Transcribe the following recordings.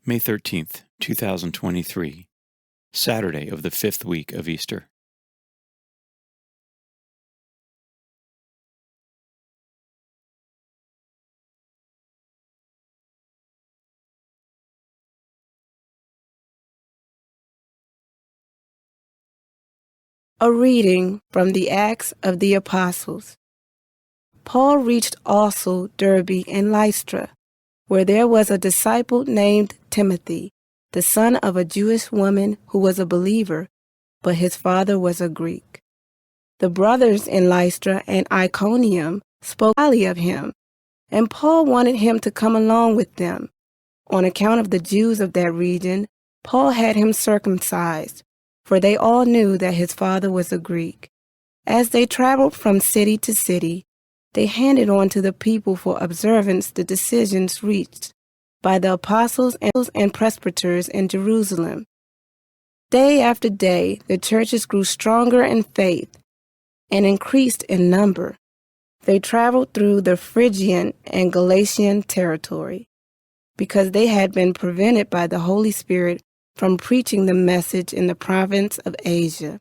May 13th, 2023, Saturday of the 5th week of Easter. A reading from the Acts of the Apostles. Paul reached also Derbe and Lystra, where there was a disciple named Timothy, the son of a Jewish woman who was a believer, but his father was a Greek. The brothers in Lystra and Iconium spoke highly of him, and Paul wanted him to come along with them. On account of the Jews of that region, Paul had him circumcised, for they all knew that his father was a Greek. As they traveled from city to city, they handed on to the people for observance the decisions reached by the apostles and presbyters in Jerusalem. Day after day, the churches grew stronger in faith and increased in number. They traveled through the Phrygian and Galatian territory, because they had been prevented by the Holy Spirit from preaching the message in the province of Asia.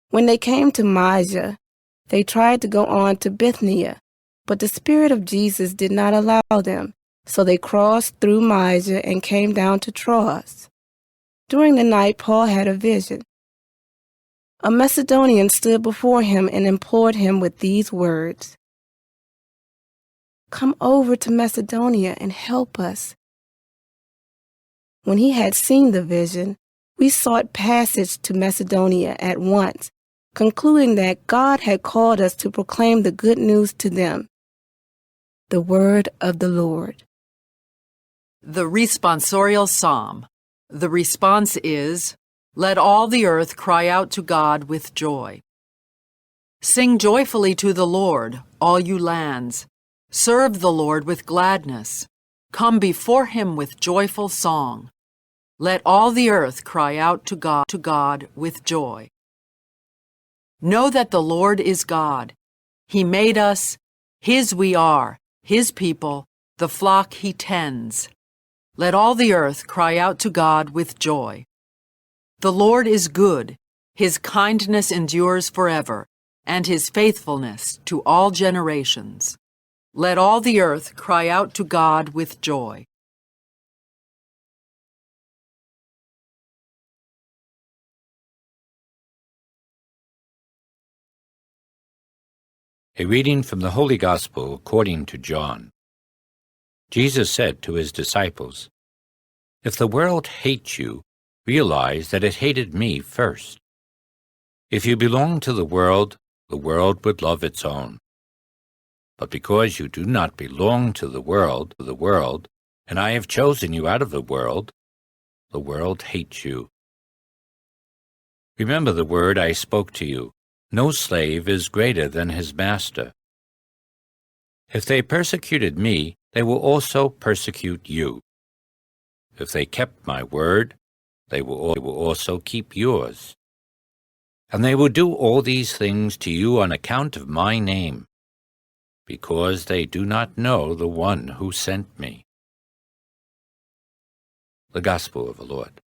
When they came to Mysia, they tried to go on to Bithynia, but the Spirit of Jesus did not allow them, so they crossed through Mysia and came down to Troas. During the night, Paul had a vision. A Macedonian stood before him and implored him with these words, "Come over to Macedonia and help us." When he had seen the vision, we sought passage to Macedonia at once, concluding that God had called us to proclaim the good news to them. The word of the Lord. The responsorial psalm. The response is, "Let all the earth cry out to God with joy." Sing joyfully to the Lord, all you lands. Serve the Lord with gladness. Come before him with joyful song. Let all the earth cry out to God with joy. Know that the Lord is God. He made us, his we are, his people, the flock he tends. Let all the earth cry out to God with joy. The Lord is good. His kindness endures forever, and his faithfulness to all generations. Let all the earth cry out to God with joy. A reading from the Holy Gospel according to John. Jesus said to his disciples, "If the world hates you, realize that it hated me first. If you belong to the world would love its own. But because you do not belong to the world, and I have chosen you out of the world hates you. Remember the word I spoke to you. No slave is greater than his master. If they persecuted me, they will also persecute you. If they kept my word, they will also keep yours. And they will do all these things to you on account of my name, because they do not know the one who sent me." The Gospel of the Lord.